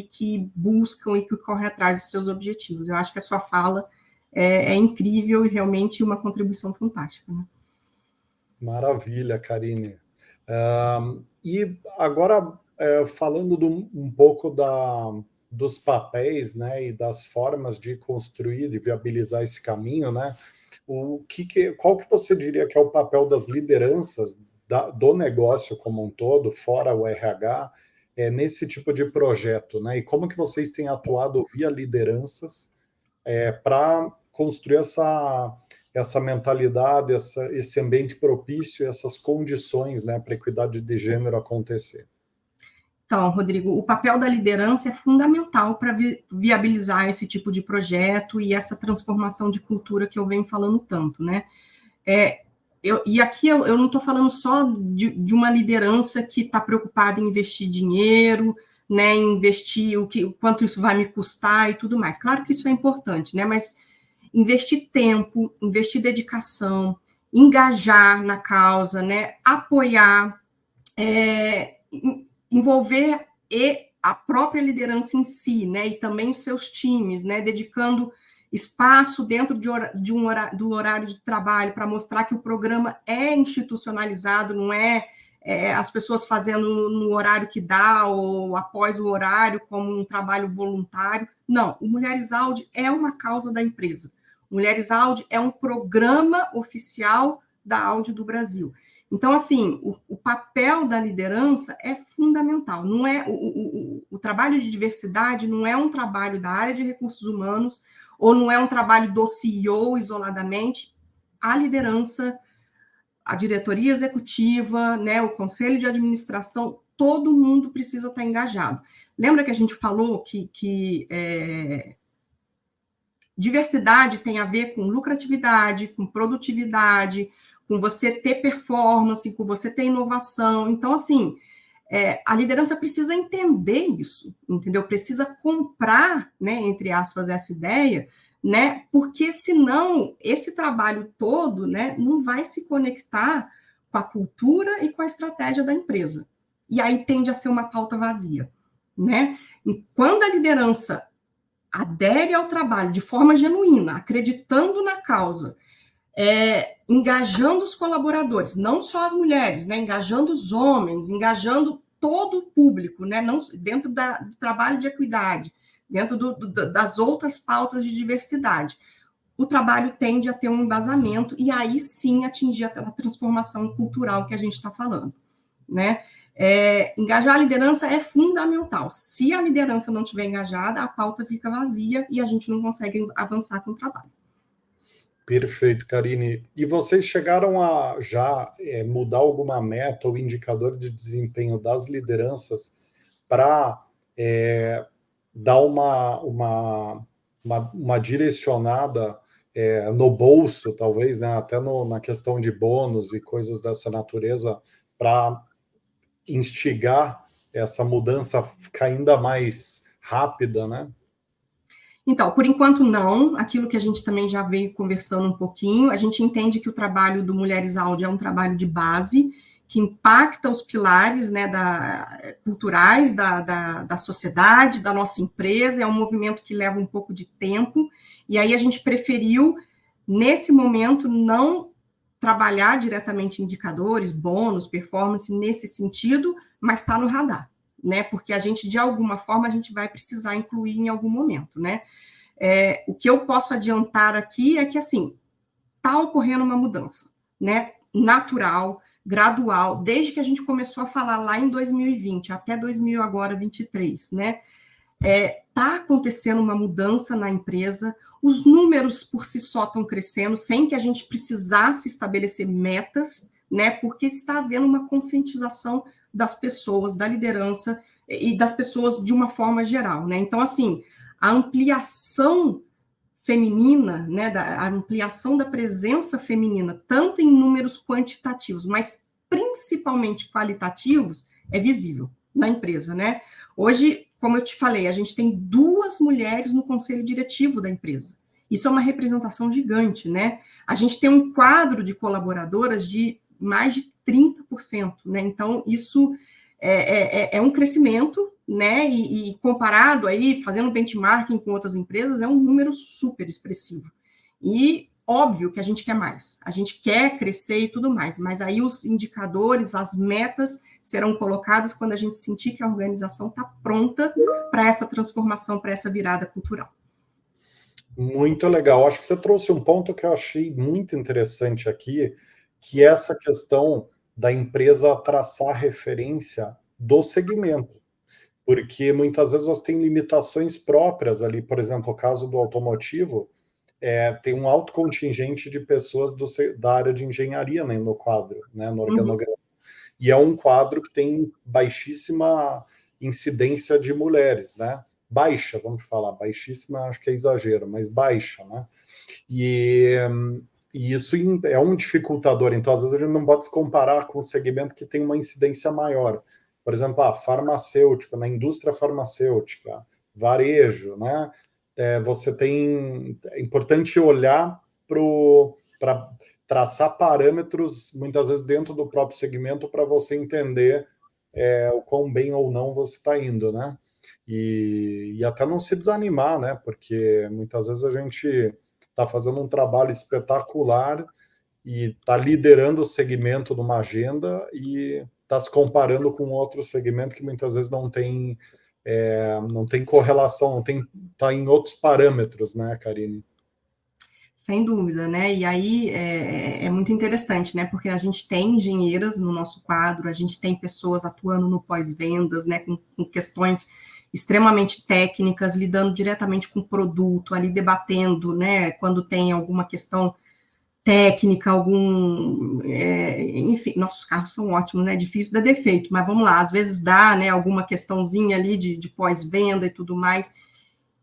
que buscam e que correm atrás dos seus objetivos. Eu acho que a sua fala é incrível e realmente uma contribuição fantástica, né? Maravilha, Karine. E agora, falando um pouco dos papéis, né, e das formas de construir e viabilizar esse caminho, né, qual que você diria que é o papel das lideranças do negócio como um todo, fora o RH, nesse tipo de projeto, né? E como que vocês têm atuado via lideranças para construir essa mentalidade, esse ambiente propício, essas condições, né, para a equidade de gênero acontecer? Então, Rodrigo, o papel da liderança é fundamental para viabilizar esse tipo de projeto e essa transformação de cultura que eu venho falando tanto, né? E aqui eu não estou falando só de uma liderança que está preocupada em investir dinheiro, né, em investir o quanto isso vai me custar e tudo mais. Claro que isso é importante, né? Mas investir tempo, investir dedicação, engajar na causa, né? Apoiar, envolver a própria liderança em si, né, e também os seus times, né, dedicando espaço dentro do horário de trabalho para mostrar que o programa é institucionalizado, não é as pessoas fazendo no horário que dá ou após o horário como um trabalho voluntário. Não, o Mulheres Audi é uma causa da empresa. O Mulheres Audi é um programa oficial da Audi do Brasil. Então, assim, o papel da liderança é fundamental. Não é o trabalho de diversidade não é um trabalho da área de recursos humanos ou não é um trabalho do CEO isoladamente. A liderança, a diretoria executiva, né, o conselho de administração, todo mundo precisa estar engajado. Lembra que a gente falou que diversidade tem a ver com lucratividade, com produtividade, com você ter performance, com você ter inovação. Então, assim, a liderança precisa entender isso, entendeu? Precisa comprar, né, entre aspas, essa ideia, né? Porque senão esse trabalho todo, né, não vai se conectar com a cultura e com a estratégia da empresa. E aí tende a ser uma pauta vazia, né? E quando a liderança adere ao trabalho de forma genuína, acreditando na causa, engajando os colaboradores, não só as mulheres, né, engajando os homens, engajando todo o público, né, não, dentro do trabalho de equidade, dentro das outras pautas de diversidade. O trabalho tende a ter um embasamento e aí sim atingir a transformação cultural que a gente está falando, né? Engajar a liderança é fundamental. Se a liderança não estiver engajada, a pauta fica vazia e a gente não consegue avançar com o trabalho. Perfeito, Karine. E vocês chegaram a já mudar alguma meta ou indicador de desempenho das lideranças para dar uma direcionada no bolso, talvez, né? Até na questão de bônus e coisas dessa natureza, para instigar essa mudança ficar ainda mais rápida, né? Então, por enquanto não, aquilo que a gente também já veio conversando um pouquinho, a gente entende que o trabalho do Mulheres Audi é um trabalho de base, que impacta os pilares, né, culturais da sociedade, da nossa empresa, é um movimento que leva um pouco de tempo, e aí a gente preferiu, nesse momento, não trabalhar diretamente indicadores, bônus, performance, nesse sentido, mas está no radar, né, porque a gente, de alguma forma, a gente vai precisar incluir em algum momento, né. O que eu posso adiantar aqui é que, assim, está ocorrendo uma mudança, né, natural, gradual, desde que a gente começou a falar lá em 2020 até 2023, né, está acontecendo uma mudança na empresa, os números por si só estão crescendo, sem que a gente precisasse estabelecer metas, né, porque está havendo uma conscientização das pessoas, da liderança e das pessoas de uma forma geral, né? Então, assim, a ampliação feminina, né, a ampliação da presença feminina, tanto em números quantitativos, mas principalmente qualitativos, é visível na empresa, né? Hoje, como eu te falei, a gente tem 2 mulheres no conselho diretivo da empresa. Isso é uma representação gigante, né? A gente tem um quadro de colaboradoras de mais de 30%, né? Então, isso é um crescimento, né? E comparado aí, fazendo benchmarking com outras empresas, é um número super expressivo. E óbvio que a gente quer mais, a gente quer crescer e tudo mais, mas aí os indicadores, as metas serão colocadas quando a gente sentir que a organização está pronta para essa transformação, para essa virada cultural. Muito legal. Acho que você trouxe um ponto que eu achei muito interessante aqui, que é essa questão da empresa traçar referência do segmento, porque muitas vezes nós tem limitações próprias ali, por exemplo, o caso do automotivo, tem um alto contingente de pessoas da área de engenharia, né, no quadro, né, no organograma. E é um quadro que tem baixíssima incidência de mulheres, né? Baixa, vamos falar, baixíssima, acho que é exagero, mas baixa, né? E isso é um dificultador, então às vezes a gente não pode se comparar com um segmento que tem uma incidência maior. Por exemplo, farmacêutica, na indústria farmacêutica, varejo, né? É importante olhar para traçar parâmetros, muitas vezes dentro do próprio segmento, para você entender o quão bem ou não você está indo, né? E até não se desanimar, né? Porque muitas vezes a gente está fazendo um trabalho espetacular e está liderando o segmento numa agenda e está se comparando com outro segmento que muitas vezes não tem correlação, está em outros parâmetros, né, Karine? Sem dúvida, né? E aí é muito interessante, né? Porque a gente tem engenheiras no nosso quadro, a gente tem pessoas atuando no pós-vendas, né? Com questões extremamente técnicas, lidando diretamente com o produto, ali debatendo, né? Quando tem alguma questão técnica, enfim, nossos carros são ótimos, né? Difícil dar defeito, mas vamos lá, às vezes dá, né? Alguma questãozinha ali de pós-venda e tudo mais.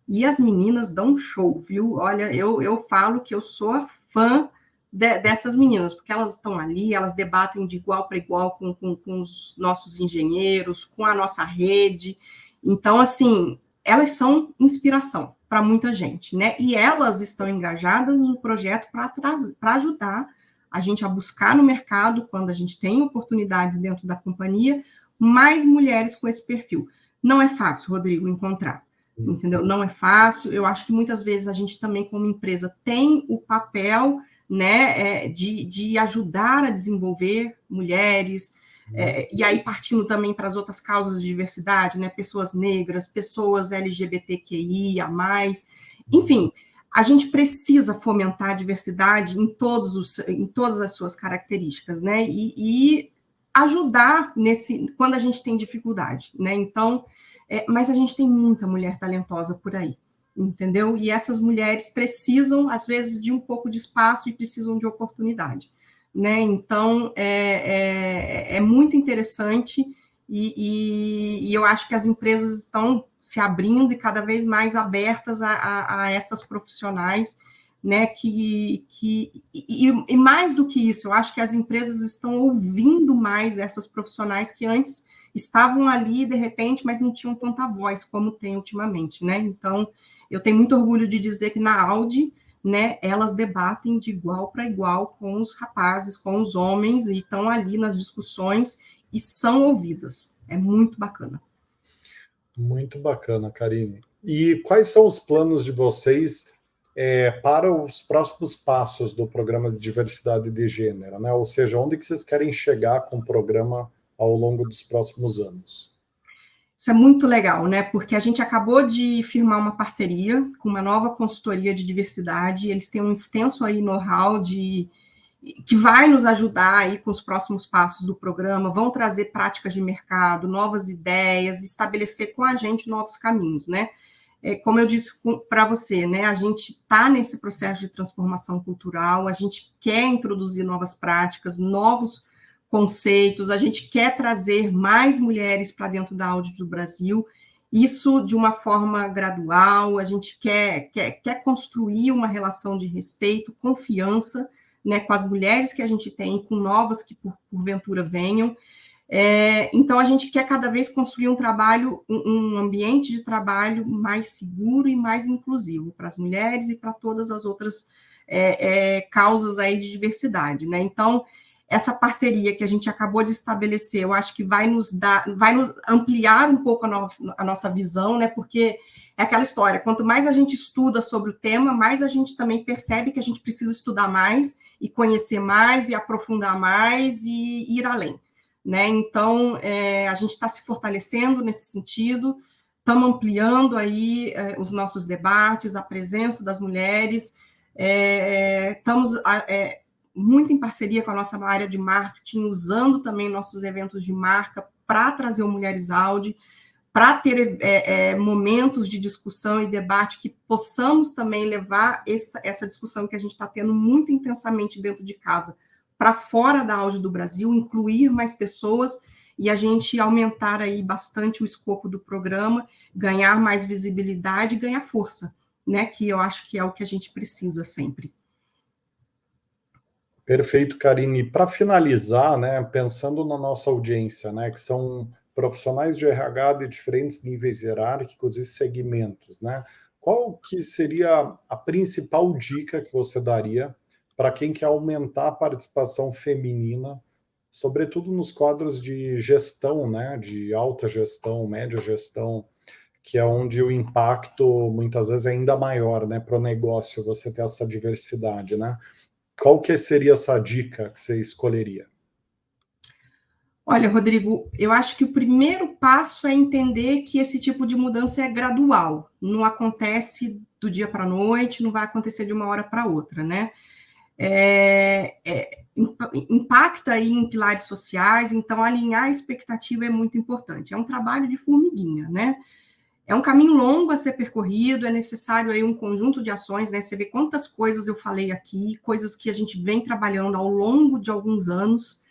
E as meninas dão um show, viu? Olha, eu falo que eu sou fã dessas meninas, porque elas estão ali, elas debatem de igual para igual com os nossos engenheiros, com a nossa rede. Então, assim, elas são inspiração para muita gente, né? E elas estão engajadas no projeto para ajudar a gente a buscar no mercado, quando a gente tem oportunidades dentro da companhia, mais mulheres com esse perfil. Não é fácil, Rodrigo, encontrar. Entendeu? Não é fácil. Eu acho que muitas vezes a gente também, como empresa, tem o papel, né, de ajudar a desenvolver mulheres, e aí partindo também para as outras causas de diversidade, né, pessoas negras, pessoas LGBTQIA+, enfim, a gente precisa fomentar a diversidade em todas as suas características, né, e ajudar quando a gente tem dificuldade, né, então, mas a gente tem muita mulher talentosa por aí, entendeu? E essas mulheres precisam, às vezes, de um pouco de espaço e precisam de oportunidade, né? Então, é muito interessante e eu acho que as empresas estão se abrindo e cada vez mais abertas a essas profissionais, né? E mais do que isso, eu acho que as empresas estão ouvindo mais essas profissionais que antes estavam ali, de repente, mas não tinham tanta voz como tem ultimamente, né? Então, eu tenho muito orgulho de dizer que na Audi, né, elas debatem de igual para igual com os rapazes, com os homens, e estão ali nas discussões e são ouvidas. É muito bacana. Muito bacana, Karine. E quais são os planos de vocês para os próximos passos do programa de diversidade de gênero, né? Ou seja, onde que vocês querem chegar com o programa ao longo dos próximos anos? Isso é muito legal, né? Porque a gente acabou de firmar uma parceria com uma nova consultoria de diversidade. Eles têm um extenso aí know-how que vai nos ajudar aí com os próximos passos do programa, vão trazer práticas de mercado, novas ideias, estabelecer com a gente novos caminhos, né? Como eu disse para você, né? A gente está nesse processo de transformação cultural, a gente quer introduzir novas práticas, novos conceitos, a gente quer trazer mais mulheres para dentro da Audi do Brasil, isso de uma forma gradual, a gente quer construir uma relação de respeito, confiança, né, com as mulheres que a gente tem, com novas que porventura venham. Então, a gente quer cada vez construir um ambiente de trabalho mais seguro e mais inclusivo para as mulheres e para todas as outras causas aí de diversidade, né? Então, essa parceria que a gente acabou de estabelecer, eu acho que vai nos ampliar um pouco a nossa visão, né? Porque é aquela história, quanto mais a gente estuda sobre o tema, mais a gente também percebe que a gente precisa estudar mais e conhecer mais e aprofundar mais e ir além, né? Então, a gente está se fortalecendo nesse sentido, estamos ampliando aí os nossos debates, a presença das mulheres, estamos muito em parceria com a nossa área de marketing, usando também nossos eventos de marca para trazer o Mulheres Audi, para ter momentos de discussão e debate que possamos também levar essa discussão que a gente está tendo muito intensamente dentro de casa para fora da Audi do Brasil, incluir mais pessoas e a gente aumentar aí bastante o escopo do programa, ganhar mais visibilidade e ganhar força, né? Que eu acho que é o que a gente precisa sempre. Perfeito, Karine. Para finalizar, né, pensando na nossa audiência, né, que são profissionais de RH de diferentes níveis hierárquicos e segmentos, né, qual que seria a principal dica que você daria para quem quer aumentar a participação feminina, sobretudo nos quadros de gestão, né, de alta gestão, média gestão, que é onde o impacto muitas vezes é ainda maior, né, para o negócio você ter essa diversidade, né? Qual que seria essa dica que você escolheria? Olha, Rodrigo, eu acho que o primeiro passo é entender que esse tipo de mudança é gradual, não acontece do dia para a noite, não vai acontecer de uma hora para outra, né? Impacta aí em pilares sociais, então alinhar a expectativa é muito importante. É um trabalho de formiguinha, né? É um caminho longo a ser percorrido, é necessário aí um conjunto de ações, né? Você vê quantas coisas eu falei aqui, coisas que a gente vem trabalhando ao longo de alguns anos.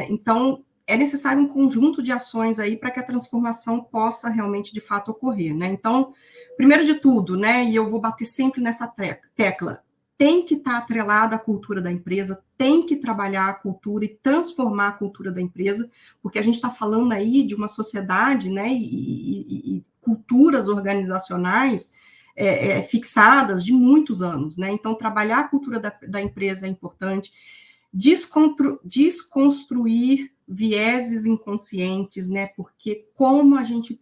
Então, é necessário um conjunto de ações aí para que a transformação possa realmente, de fato, ocorrer, né? Então, primeiro de tudo, né? E eu vou bater sempre nessa tecla, tem que estar atrelada à cultura da empresa, tem que trabalhar a cultura e transformar a cultura da empresa, porque a gente está falando aí de uma sociedade, né, e culturas organizacionais fixadas de muitos anos, né, então trabalhar a cultura da empresa é importante, desconstruir vieses inconscientes, né, porque como a gente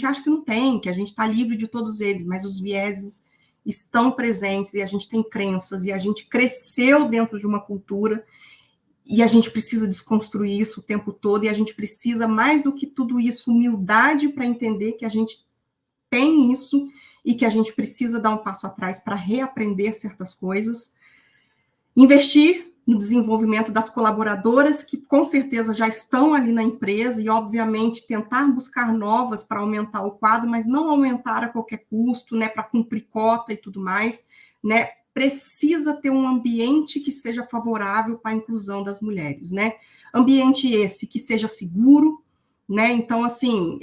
acha que não tem, que a gente está livre de todos eles, mas os vieses estão presentes e a gente tem crenças e a gente cresceu dentro de uma cultura e a gente precisa desconstruir isso o tempo todo e a gente precisa, mais do que tudo isso, humildade para entender que a gente tem isso e que a gente precisa dar um passo atrás para reaprender certas coisas. Investir no desenvolvimento das colaboradoras, que com certeza já estão ali na empresa, e, obviamente, tentar buscar novas para aumentar o quadro, mas não aumentar a qualquer custo, né, para cumprir cota e tudo mais, né, precisa ter um ambiente que seja favorável para a inclusão das mulheres, né, ambiente esse que seja seguro, né, então, assim,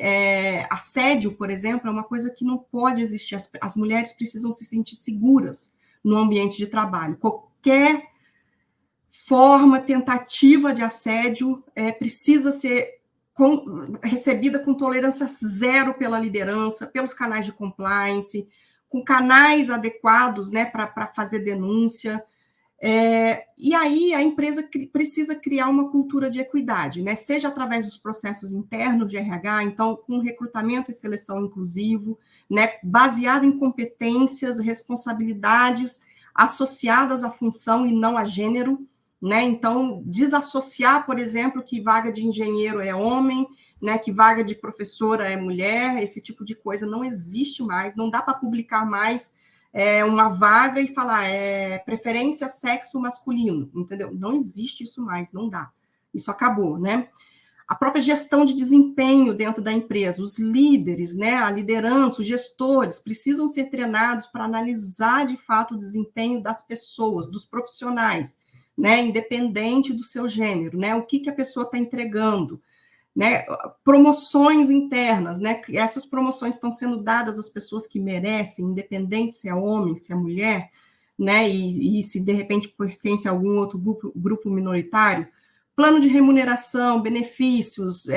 assédio, por exemplo, é uma coisa que não pode existir, as mulheres precisam se sentir seguras no ambiente de trabalho, qualquer forma, tentativa de assédio precisa ser recebida com tolerância zero pela liderança, pelos canais de compliance, com canais adequados, né, para fazer denúncia. E aí a empresa precisa criar uma cultura de equidade, né, seja através dos processos internos de RH, então com recrutamento e seleção inclusivo, né, baseado em competências, responsabilidades associadas à função e não a gênero, né? Então, desassociar, por exemplo, que vaga de engenheiro é homem, né, que vaga de professora é mulher, esse tipo de coisa não existe mais, não dá para publicar mais uma vaga e falar preferência sexo masculino, entendeu? Não existe isso mais, não dá. Isso acabou, né? A própria gestão de desempenho dentro da empresa, os líderes, né, a liderança, os gestores, precisam ser treinados para analisar, de fato, o desempenho das pessoas, dos profissionais, né, independente do seu gênero, né, o que a pessoa está entregando, né, promoções internas, né, essas promoções estão sendo dadas às pessoas que merecem, independente se é homem, se é mulher, né, e se de repente pertence a algum outro grupo minoritário, plano de remuneração, benefícios,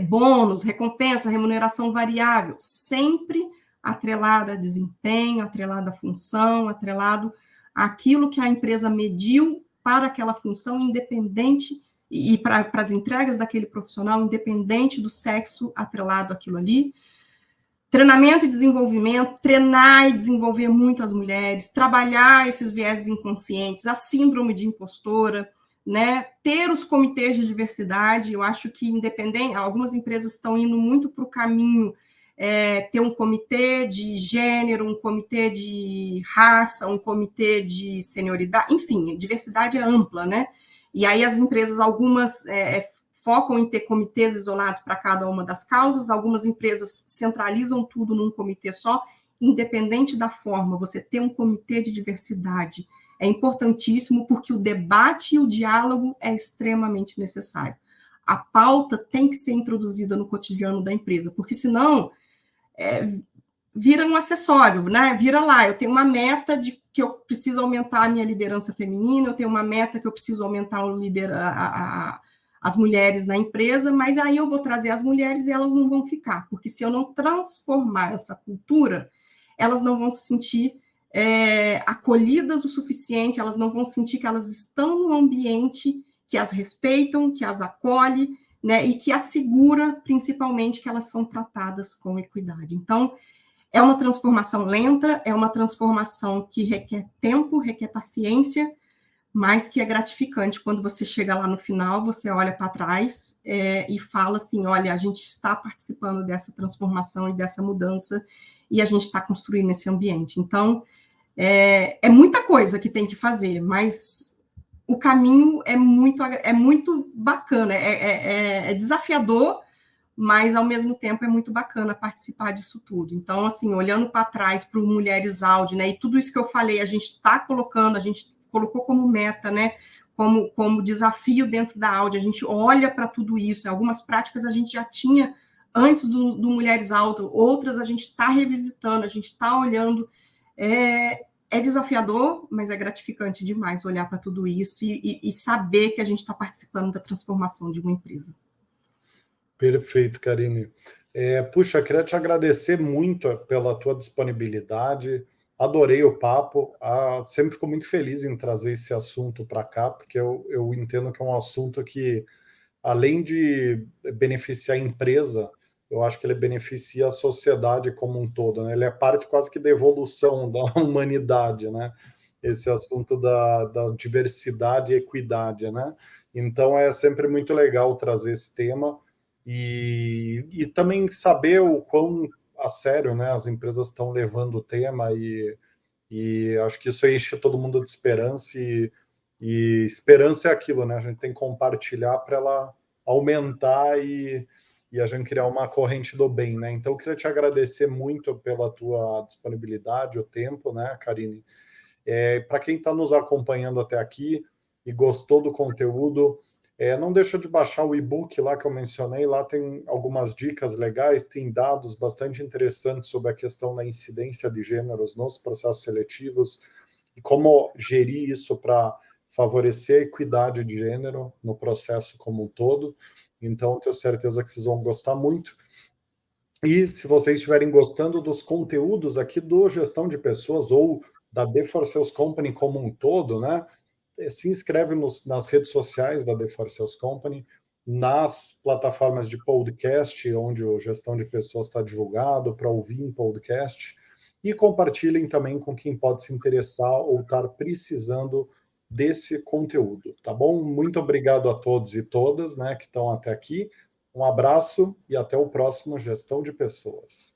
bônus, recompensa, remuneração variável, sempre atrelada a desempenho, atrelada à função, atrelado àquilo que a empresa mediu para aquela função, independente, e para as entregas daquele profissional, independente do sexo atrelado àquilo ali. Treinamento e desenvolvimento, treinar e desenvolver muito as mulheres, trabalhar esses vieses inconscientes, a síndrome de impostora, né? Ter os comitês de diversidade, eu acho que independente, algumas empresas estão indo muito para o caminho ter um comitê de gênero, um comitê de raça, um comitê de senioridade, enfim, diversidade é ampla, né? E aí as empresas, algumas focam em ter comitês isolados para cada uma das causas, algumas empresas centralizam tudo num comitê só, independente da forma, você ter um comitê de diversidade é importantíssimo, porque o debate e o diálogo é extremamente necessário. A pauta tem que ser introduzida no cotidiano da empresa, porque senão vira um acessório, né? Vira lá, eu tenho uma meta de que eu preciso aumentar a minha liderança feminina, eu tenho uma meta que eu preciso aumentar as mulheres na empresa, mas aí eu vou trazer as mulheres e elas não vão ficar, porque se eu não transformar essa cultura, elas não vão se sentir acolhidas o suficiente, elas não vão sentir que elas estão num ambiente que as respeitam, que as acolhe, né, e que assegura, principalmente, que elas são tratadas com equidade. Então, é uma transformação lenta, é uma transformação que requer tempo, requer paciência, mas que é gratificante quando você chega lá no final, você olha para trás e fala assim, olha, a gente está participando dessa transformação e dessa mudança e a gente está construindo esse ambiente. Então, é muita coisa que tem que fazer, mas o caminho é muito bacana, é desafiador, mas ao mesmo tempo é muito bacana participar disso tudo. Então, assim, olhando para trás para o Mulheres Audi, né, e tudo isso que eu falei, a gente está colocando, a gente colocou como meta, né, como desafio dentro da Audi, a gente olha para tudo isso, algumas práticas a gente já tinha antes do Mulheres Audi, outras a gente está revisitando, a gente está olhando, é desafiador, mas é gratificante demais olhar para tudo isso e saber que a gente está participando da transformação de uma empresa. Perfeito, Karine. Puxa, queria te agradecer muito pela tua disponibilidade, adorei o papo, sempre fico muito feliz em trazer esse assunto para cá, porque eu entendo que é um assunto que, além de beneficiar a empresa, eu acho que ele beneficia a sociedade como um todo, né? Ele é parte quase que da evolução da humanidade, né? Esse assunto da diversidade e equidade, né? Então é sempre muito legal trazer esse tema e também saber o quão a sério, né, as empresas estão levando o tema e acho que isso enche todo mundo de esperança E esperança é aquilo, né? A gente tem que compartilhar para ela aumentar e a gente criar uma corrente do bem, né? Então, eu queria te agradecer muito pela tua disponibilidade, o tempo, né, Karine? Para quem está nos acompanhando até aqui e gostou do conteúdo, não deixa de baixar o e-book lá que eu mencionei. Lá tem algumas dicas legais, tem dados bastante interessantes sobre a questão da incidência de gêneros nos processos seletivos e como gerir isso para favorecer a equidade de gênero no processo como um todo. Então, tenho certeza que vocês vão gostar muito. E se vocês estiverem gostando dos conteúdos aqui do Gestão de Pessoas ou da The4 Sales Company como um todo, né? Se inscreve nas redes sociais da The4 Sales Company, nas plataformas de podcast, onde o Gestão de Pessoas está divulgado, para ouvir em podcast, e compartilhem também com quem pode se interessar ou estar precisando desse conteúdo, tá bom? Muito obrigado a todos e todas, né, que estão até aqui. Um abraço e até o próximo Gestão de Pessoas.